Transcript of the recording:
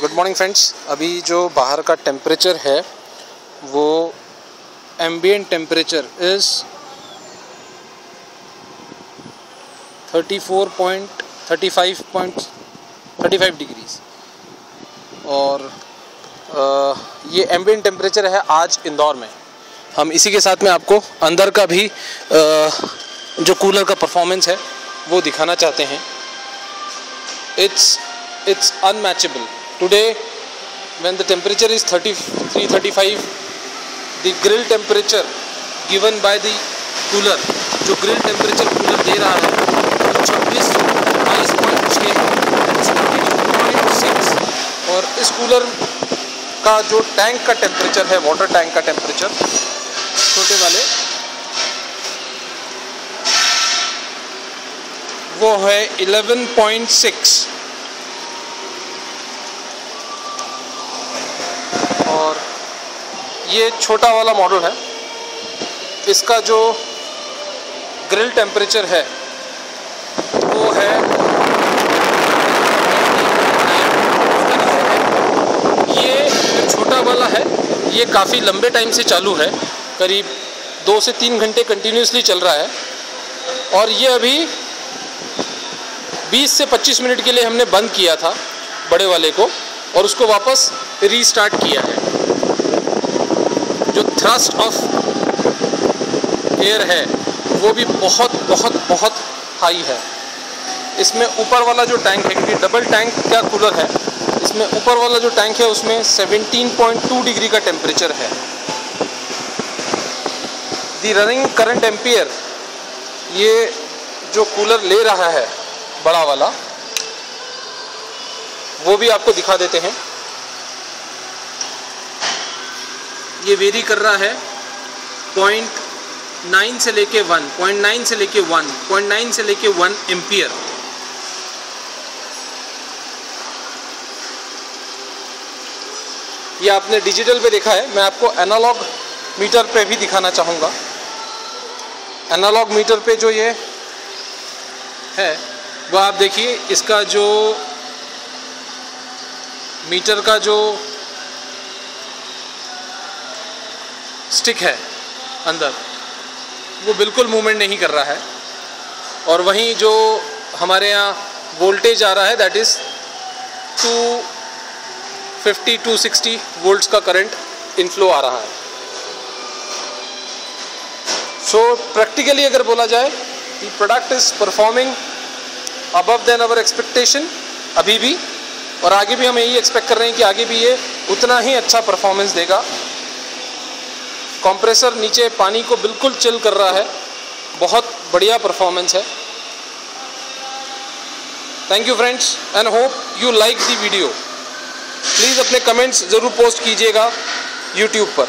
Good morning friends. अभी जो बाहर का टेम्परेचर है वो एम्बिएंट टेम्परेचर इज़ 34.35 डिग्रीज़ और ये एम्बिएंट टेम्परेचर है आज इंदौर में। हम इसी के साथ में आपको अंदर का भी जो कूलर का परफॉर्मेंस है वो दिखाना चाहते हैं। It's unmatchable. Today when the temperature is 33-35, the grill temperature given by the cooler, जो grill temperature कूलर दे रहा है वो 26.6 है, 22.6। और इस कूलर का जो टैंक का टेम्परेचर है, वाटर टैंक का टेम्परेचर छोटे वाले, वो है 11.6। और ये छोटा वाला मॉडल है, इसका जो ग्रिल टेम्परेचर है वो है ये जो छोटा वाला है ये काफ़ी लंबे टाइम से चालू है, करीब 2 से 3 घंटे कंटिन्यूसली चल रहा है। और ये अभी 20 से 25 मिनट के लिए हमने बंद किया था बड़े वाले को और उसको वापस रीस्टार्ट किया है। जो थ्रस्ट ऑफ एयर है वो भी बहुत हाई है। इसमें ऊपर वाला जो टैंक है, क्योंकि डबल टैंक का कूलर है, इसमें ऊपर वाला जो टैंक है उसमें 17.2 डिग्री का टेम्परेचर है। दी रनिंग करंट एम्पियर ये जो कूलर ले रहा है बड़ा वाला वो भी आपको दिखा देते हैं। ये वेरी कर रहा है 0.9 से लेके 1, 0.9 से लेके 1, 0.9 से लेके 1 एम्पियर। ये आपने डिजिटल पे देखा है, मैं आपको एनालॉग मीटर पे भी दिखाना चाहूँगा। एनालॉग मीटर पे जो ये है वो आप देखिए, इसका जो मीटर का जो स्टिक है अंदर वो बिल्कुल मूवमेंट नहीं कर रहा है। और वहीं जो हमारे यहाँ वोल्टेज आ रहा है दैट इज़ 250-260 वोल्ट्स का करंट इनफ्लो आ रहा है। सो प्रैक्टिकली अगर बोला जाए the product is performing above than our expectation अभी भी, और आगे भी हम यही एक्सपेक्ट कर रहे हैं कि आगे भी ये उतना ही अच्छा परफॉर्मेंस देगा। कंप्रेसर नीचे पानी को बिल्कुल चिल कर रहा है, बहुत बढ़िया परफॉर्मेंस है। Thank you friends and hope you like the video. Please अपने कमेंट्स ज़रूर पोस्ट कीजिएगा यूट्यूब पर।